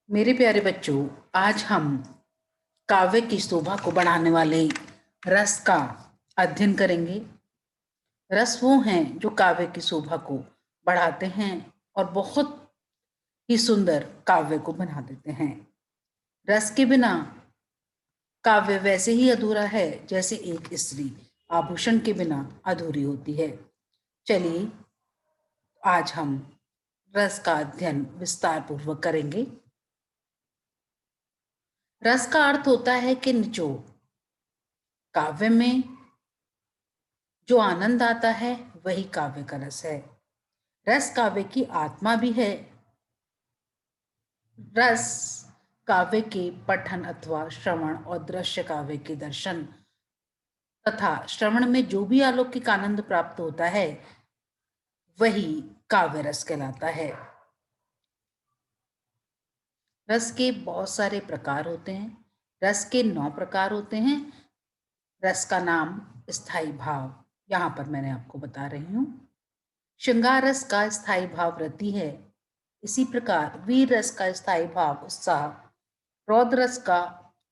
मेरे प्यारे बच्चों, आज हम काव्य की शोभा को बढ़ाने वाले रस का अध्ययन करेंगे। रस वो हैं जो काव्य की शोभा को बढ़ाते हैं और बहुत ही सुंदर काव्य को बना देते हैं। रस के बिना काव्य वैसे ही अधूरा है जैसे एक स्त्री आभूषण के बिना अधूरी होती है। चलिए, आज हम रस का अध्ययन विस्तार पूर्वक करेंगे। रस का अर्थ होता है कि निचोड़। काव्य में जो आनंद आता है वही काव्य का रस है। रस काव्य की आत्मा भी है। रस काव्य के पठन अथवा श्रवण और दृश्य काव्य के दर्शन तथा श्रवण में जो भी अलौकिक आनंद प्राप्त होता है वही काव्य रस कहलाता है। रस के बहुत सारे प्रकार होते हैं। रस के 9 प्रकार होते हैं। रस का नाम स्थायी भाव यहां पर मैंने आपको बता रही हूं। श्रृंगार रस का स्थायी भाव रति है। इसी प्रकार वीर रस का स्थायी भाव उत्साह, रौद्र रस का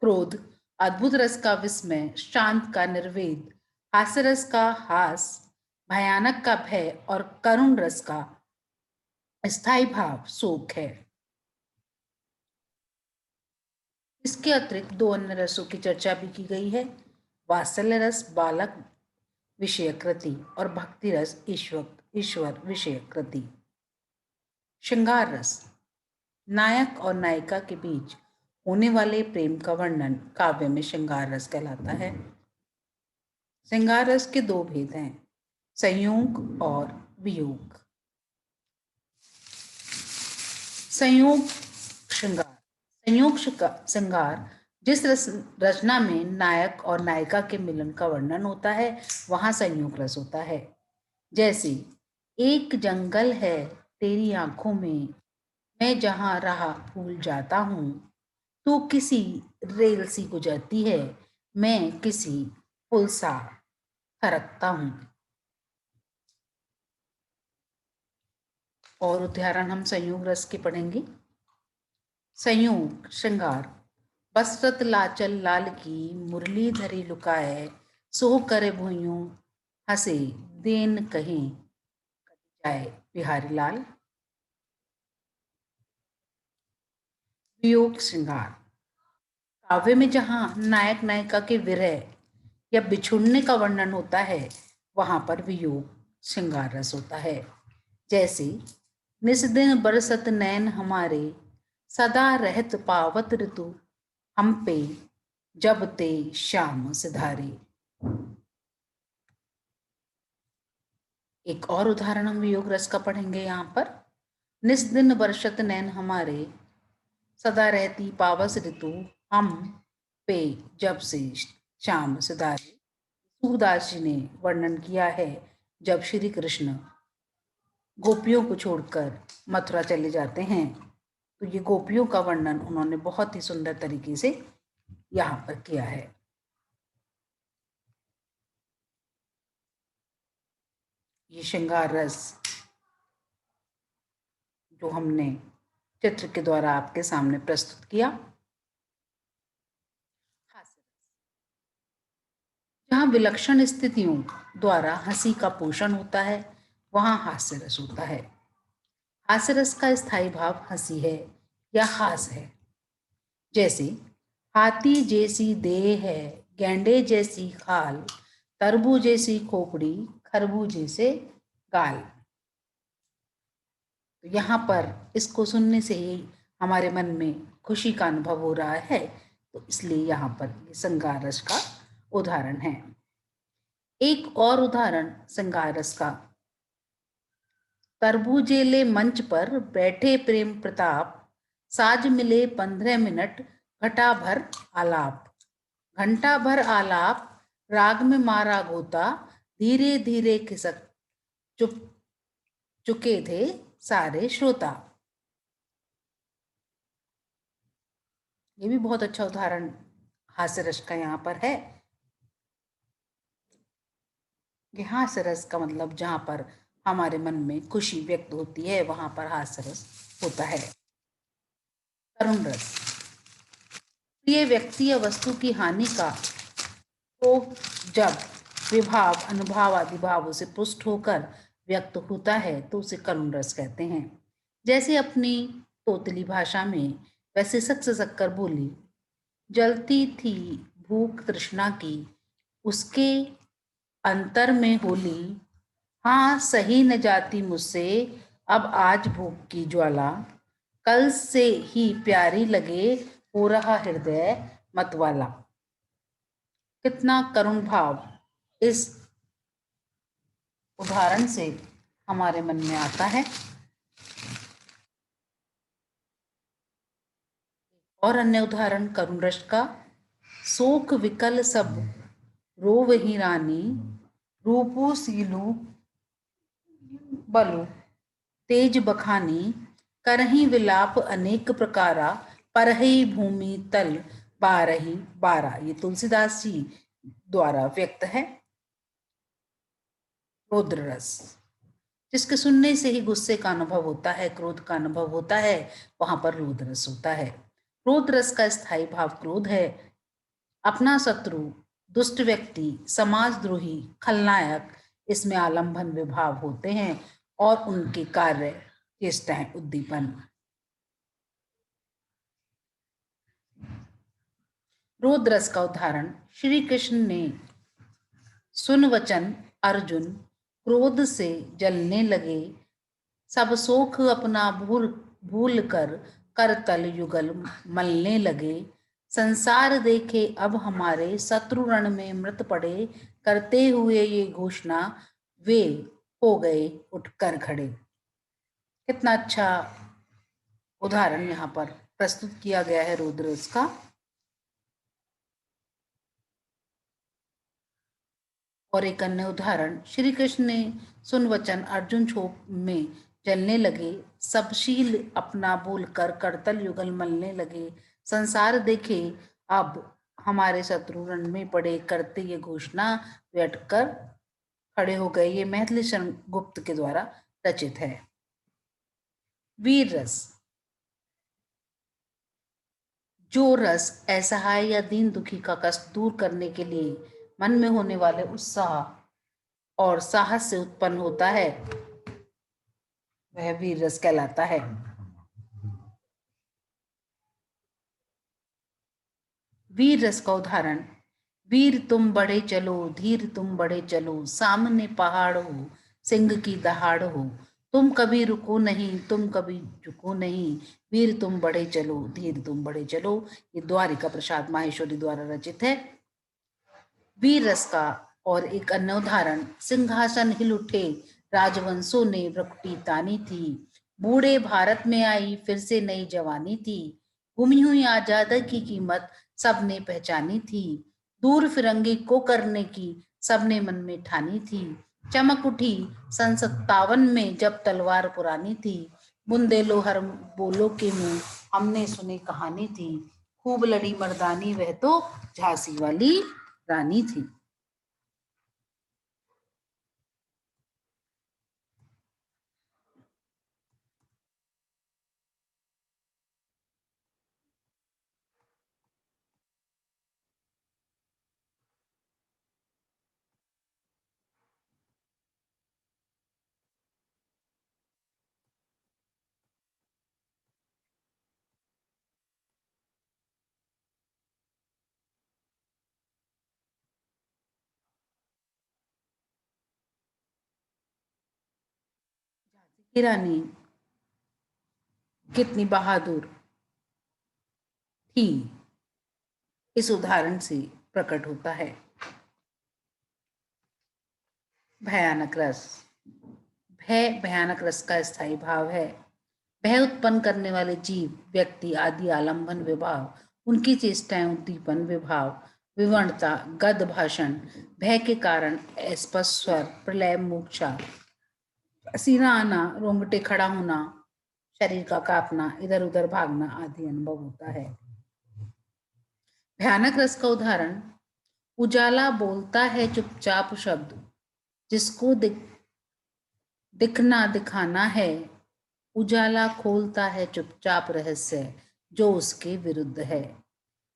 क्रोध, अद्भुत रस का विस्मय, शांत का निर्वेद, हास्य रस का हास, भयानक का भय और करुण रस का स्थायी भाव शोक है। इसके अतिरिक्त 2 अन्य रसों की चर्चा भी की गई है। वात्सल्य रस बालक विषय कृति और भक्ति रस ईश्वर विषय कृति। श्रृंगार रस नायक और नायिका के बीच होने वाले प्रेम का वर्णन काव्य में श्रृंगार रस कहलाता है। श्रृंगार रस के 2 भेद हैं, संयोग और वियोग। संयोग श्रृंगार संयोग श्रृंगार जिस रचना में नायक और नायिका के मिलन का वर्णन होता है वहां संयोग रस होता है। जैसे एक जंगल है तेरी आंखों में, मैं जहां राह भूल जाता हूं, तू किसी रेल सी गुजरती है, मैं किसी पुल सा सरकता हूं। और उदाहरण हम संयोग रस के पढ़ेंगे। संयोग श्रृंगार बसरत लाचल लाल की मुरली धरी लुकाए, सो करे भुइयों हंसे देन कहीं जाए बिहारी लाल। वियोग श्रृंगार काव्य में जहां नायक नायिका के विरह या बिछुड़ने का वर्णन होता है वहां पर वियोग श्रृंगार रस होता है। जैसे निस दिन बरसत नैन हमारे, सदा रहत पावत ऋतु हम पे, जब ते श्याम सिधारे। एक और उदाहरण हम वियोग रस का पढ़ेंगे यहाँ पर। निस दिन बरसत नैन हमारे, सदा रहती पावस ऋतु हम पे, जब से श्याम सिधारे। सूरदास जी ने वर्णन किया है जब श्री कृष्ण गोपियों को छोड़कर मथुरा चले जाते हैं, तो ये गोपियों का वर्णन उन्होंने बहुत ही सुंदर तरीके से यहाँ पर किया है। ये श्रृंगार रस जो हमने चित्र के द्वारा आपके सामने प्रस्तुत किया। जहाँ विलक्षण स्थितियों द्वारा हंसी का पोषण होता है वहां हास्य रस होता है। हास्य रस का स्थायी भाव हंसी है या हास है। जैसे हाथी जैसी देह है, गेंडे जैसी खाल, तरबू जैसी खोपड़ी, खरबू जैसे गाल। तो यहाँ पर इसको सुनने से ही हमारे मन में खुशी का अनुभव हो रहा है, तो इसलिए यहाँ पर ये श्रृंगार रस का उदाहरण है। एक और उदाहरण श्रृंगार रस का। तरबूजेले मंच पर बैठे प्रेम प्रताप, साज मिले 15 मिनट, घटा भर आलाप। घंटा भर आलाप, राग में मारा गोता, धीरे धीरे खिसक चुप चुके थे सारे श्रोता। ये भी बहुत अच्छा उदाहरण हास्य रस का यहाँ पर है। कि हास्य रस का मतलब जहाँ पर हमारे मन में खुशी व्यक्त होती है वहां पर हास्य रस होता है। करुण रस। प्रिय व्यक्ति या वस्तु की हानि का तो जब विभाव, अनुभाव आदि भावों से पुष्ट होकर व्यक्त होता है तो उसे करुण रस कहते हैं। जैसे अपनी तोतली भाषा में वैसे सक से शक्कर बोली, जलती थी भूख तृष्णा की, उसके अंतर में होली, हाँ सही न जाती मुझसे अब आज भूख की ज्वाला, कल से ही प्यारी लगे हो रहा हृदय मतवाला। कितना करुण भाव इस उदाहरण से हमारे मन में आता है। और अन्य उदाहरण करुण रस का, शोक विकल सब रोवहि रानी, रूपो सीलू बलु तेज बखानी, करही विलाप अनेक प्रकारा, परहि भूमि तल बारही बारा। ये तुलसीदास जी द्वारा व्यक्त है। रौद्र रस, जिसके सुनने से ही गुस्से का अनुभव होता है, क्रोध का अनुभव होता है, वहां पर रौद्र रस होता है। रौद्र रस का स्थायी भाव क्रोध है। अपना शत्रु, दुष्ट व्यक्ति, समाजद्रोही, खलनायक, इसमें आलंबन विभाव होते हैं और उनके कार्य चेष्टाएं उद्दीपन। क्रोध रस का उदाहरण, श्री कृष्ण ने सुन वचन अर्जुन क्रोध से जलने लगे, सब शोक अपना भूल भूल कर करतल युगल मलने लगे, संसार देखे अब हमारे शत्रु रण में मृत पड़े, करते हुए ये घोषणा वे हो गए उठकर खड़े। कितना अच्छा उदाहरण यहाँ पर प्रस्तुत किया गया है रुद्रस का। और एक अन्य उदाहरण, श्री कृष्ण ने सुन वचन अर्जुन क्षोभ में जलने लगे, सबशील अपना भूल कर करतल युगल मलने लगे, संसार देखे अब हमारे शत्रु रण में पड़े, करते ये घोषणा व्यट कर खड़े हो गए। ये मैथिली शरण गुप्त के द्वारा रचित है। वीर रस, जो रस असहाय या दीन दुखी का कष्ट दूर करने के लिए मन में होने वाले उत्साह और साहस से उत्पन्न होता है, वह वीर रस कहलाता है। वीर रस का उदाहरण, वीर तुम बढ़े चलो, धीर तुम बढ़े चलो, सामने पहाड़ हो, सिंह की दहाड़ हो, तुम कभी रुको नहीं, तुम कभी झुको नहीं, वीर तुम बढ़े चलो, धीर तुम बढ़े चलो। ये द्वारिका प्रसाद माहेश्वरी द्वारा रचित है। वीर रस का और एक अन्य उदाहरण, सिंहासन हिल उठे, राजवंशों ने भ्रकुटी तानी थी, बूढ़े भारत में आई फिर से नई जवानी थी, गुमी हुई आजादी की कीमत सबने पहचानी थी, दूर फिरंगी को करने की सबने मन में ठानी थी, चमक उठी सन 57 में जब तलवार पुरानी थी, बुंदेलो हर बोलो के मुंह हमने सुनी कहानी थी, खूब लड़ी मर्दानी वह तो झांसी वाली रानी थी। की रानी कितनी बहादुर थी, इस उदाहरण से प्रकट होता है। भयानक रस, भय भयानक रस का स्थायी भाव है। भय उत्पन्न करने वाले जीव, व्यक्ति आदि आलंबन विभाव, उनकी चेष्टाएं उद्दीपन विभाव, विवरणता, गद भाषण, भय के कारण अस्पष्ट स्वर, प्रलय, मूर्छा, पसीना आना, रोंगटे खड़ा होना, शरीर का कांपना, इधर उधर भागना आदि अनुभव होता है। भयानक रस का उदाहरण, उजाला बोलता है चुपचाप शब्द, जिसको दिखना दिखाना है, उजाला खोलता है चुपचाप रहस्य, जो उसके विरुद्ध है।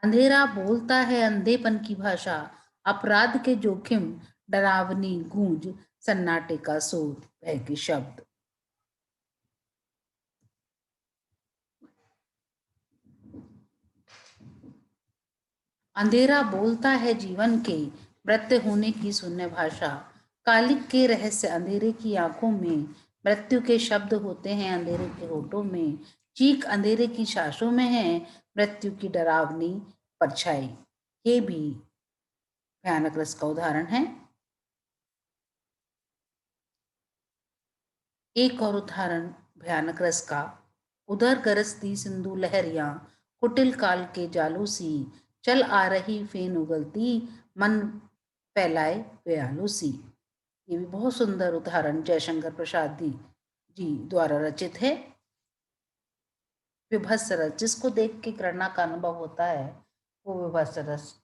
अंधेरा बोलता है अंधेपन की भाषा, अपराध के जोखिम, डरावनी गूंज, सन्नाटे का शोर, भय के शब्द। अंधेरा बोलता है जीवन के मृत्यु होने की शून्य भाषा, कालिक के रहस्य अंधेरे की आंखों में, मृत्यु के शब्द होते हैं अंधेरे के होठों में, चीख अंधेरे की सांसों में है, मृत्यु की डरावनी परछाई। ये भी भयानक रस का उदाहरण है। एक और उदाहरण भयानक रस का, उधर गरजती सिंधु लहरियां, कुटिल काल के जालों सी, चल आ रही फेन उगलती, मन फैलाए व्यालों सी। ये भी बहुत सुंदर उदाहरण जयशंकर प्रसाद जी द्वारा रचित है। विभत्स रस, जिसको देख के घृणा का अनुभव होता है, वो विभत्स रस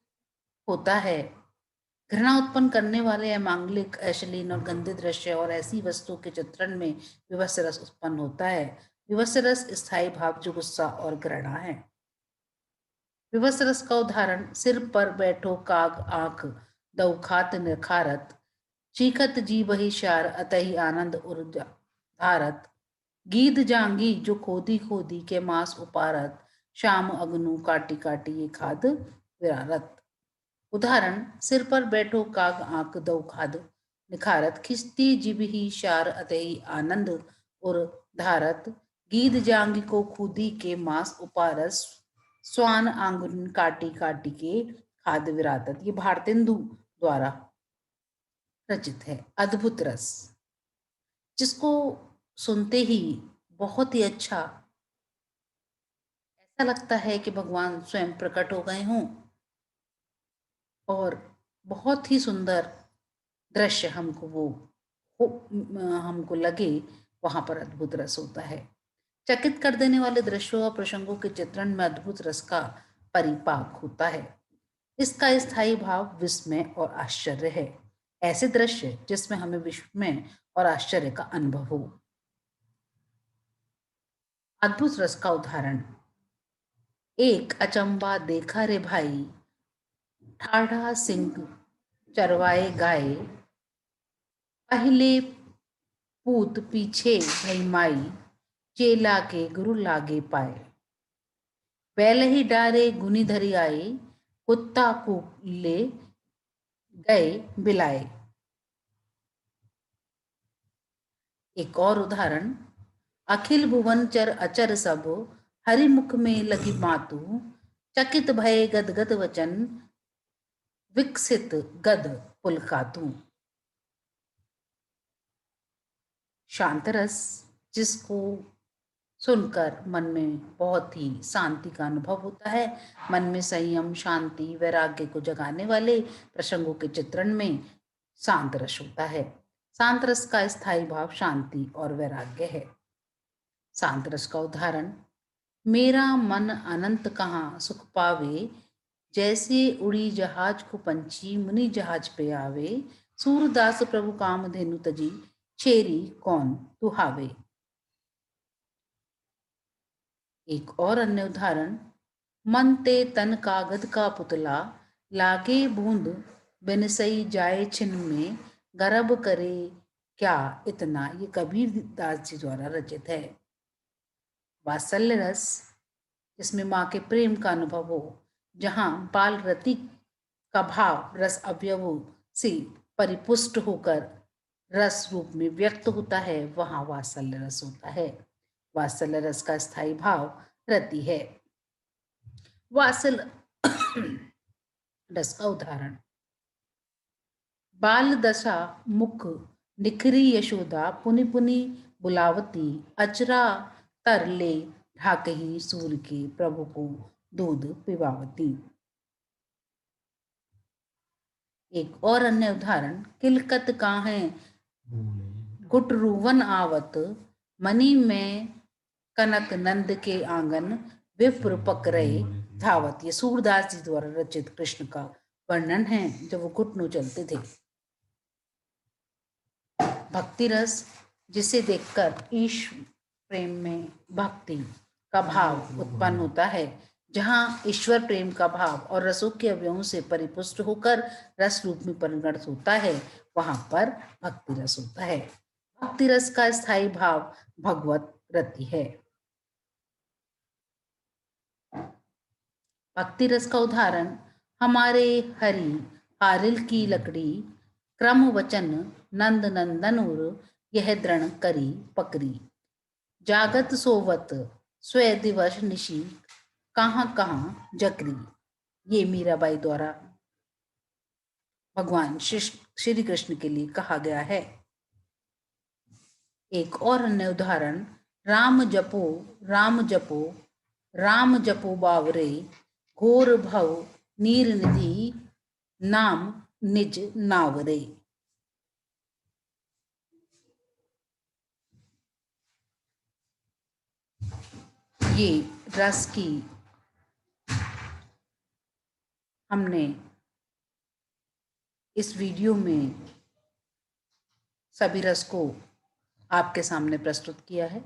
होता है। घृणा उत्पन्न करने वाले अमांगलिक, अश्लील और गंदे दृश्य और ऐसी वस्तुओं के चित्रण में विभत्स रस उत्पन्न होता है। विभत्स रस स्थायी भाव जो गुस्सा और घृणा है। विभत्स रस का उदाहरण, सिर पर बैठो काग आंख, दऊ खात निखारत, चीखत जी बही शार, अतहि आनंद उर धारत, गीद जांगी जो खोदी खोदी के मांस उपारत, शाम अग्नु काटी काटी ये खाद विरारत। उदाहरण, सिर पर बैठो काग आंक दो खाद निखारत, खिस्ती जिब ही शार अतहि आनंद और धारत, गीद जांग को खुदी के मांस उपारस, स्वान आंगुन काटी काटी के खाद विरातत। ये भारतेंदु द्वारा रचित है। अद्भुत रस, जिसको सुनते ही बहुत ही अच्छा ऐसा लगता है कि भगवान स्वयं प्रकट हो गए हों, और बहुत ही सुंदर दृश्य हमको लगे, वहां पर अद्भुत रस होता है। चकित कर देने वाले दृश्यों और प्रसंगों के चित्रण में अद्भुत रस का परिपाक होता है। इसका स्थायी भाव विस्मय और आश्चर्य है। ऐसे दृश्य जिसमें हमें विस्मय और आश्चर्य का अनुभव हो। अद्भुत रस का उदाहरण, एक अचंबा देखा रे भाई, ठाढ़ा सिंह चरवाए गाय, पहले पूत पीछे भई माई, चेला के गुरु लागे पाए, बैल ही डारे गुनी धरी आई, कुत्ता को ले गए बिलाए। एक और उदाहरण, अखिल भुवन चर अचर सब, हरि मुख में लगी मातु, चकित भय गदगद वचन, विकसित गद पुलकातु। शांत रस, जिसको सुनकर मन में बहुत ही शांति का अनुभव होता है। मन में संयम, शांति, वैराग्य को जगाने वाले प्रसंगों के चित्रण में शांत रस होता है। शांत रस का स्थायी भाव शांति और वैराग्य है। शांत रस का उदाहरण, मेरा मन अनंत कहाँ सुख पावे, जैसे उड़ी जहाज को पंछी मुनि जहाज पे आवे, सूरदास प्रभु काम धेनु तजी, छेरी कौन तुहावे। एक और अन्य उदाहरण, मन ते तन कागद का पुतला, लागे बूंद बिनसई जाए छिन में, गर्भ करे क्या इतना। ये कबीर दास जी द्वारा रचित है। वात्सल्य रस, जिसमें माँ के प्रेम का अनुभव हो, जहाँ बाल रति का भाव रस अवयवों से परिपुष्ट होकर रस रूप में व्यक्त होता है, वहां वात्सल्य रस होता है। वात्सल्य रस का स्थायी भाव रति है। वात्सल्य रस का उदाहरण, बाल दशा मुख निखरी यशोदा, पुनि पुनि बुलावती, अचरा तरले ढाकही सूर्य के, प्रभु को दूध पिबावती। एक और अन्य उदाहरण, किलकत काहे गुटरुवन आवत, मनी में कनक नंद के आंगन, विप्र पकड़े धावत। ये सूरदास जी द्वारा रचित कृष्ण का वर्णन है जब वो घुटनों चलते थे। भक्ति रस, जिसे देखकर ईश प्रेम में भक्ति का भाव उत्पन्न होता है। जहाँ ईश्वर प्रेम का भाव और रसों के अवयवों से परिपुष्ट होकर रस रूप में परिणत होता है, वहां पर भक्ति रस होता है। भक्ति रस का स्थायी भाव भगवत रति है। भक्ति रस का उदाहरण हमारे हरि हारिल की लकड़ी क्रम वचन नंद नंदन और यह दृढ़ करी पकड़ी जागत सोवत स्वे दिवस निशी कहाँ कहाँ जकरी। ये मीराबाई द्वारा भगवान श्री कृष्ण के लिए कहा गया है। एक और अन्य उदाहरण राम जपो राम जपो राम जपो बावरे घोर भव नीर निधि नाम निज नावरे। ये रस की हमने इस वीडियो में सभी रस को आपके सामने प्रस्तुत किया है।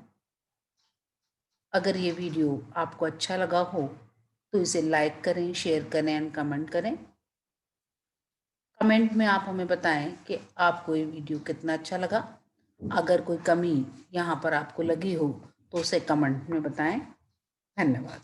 अगर ये वीडियो आपको अच्छा लगा हो तो इसे लाइक करें, शेयर करें एंड कमेंट करें। कमेंट में आप हमें बताएं कि आपको ये वीडियो कितना अच्छा लगा। अगर कोई कमी यहाँ पर आपको लगी हो तो उसे कमेंट में बताएं। धन्यवाद।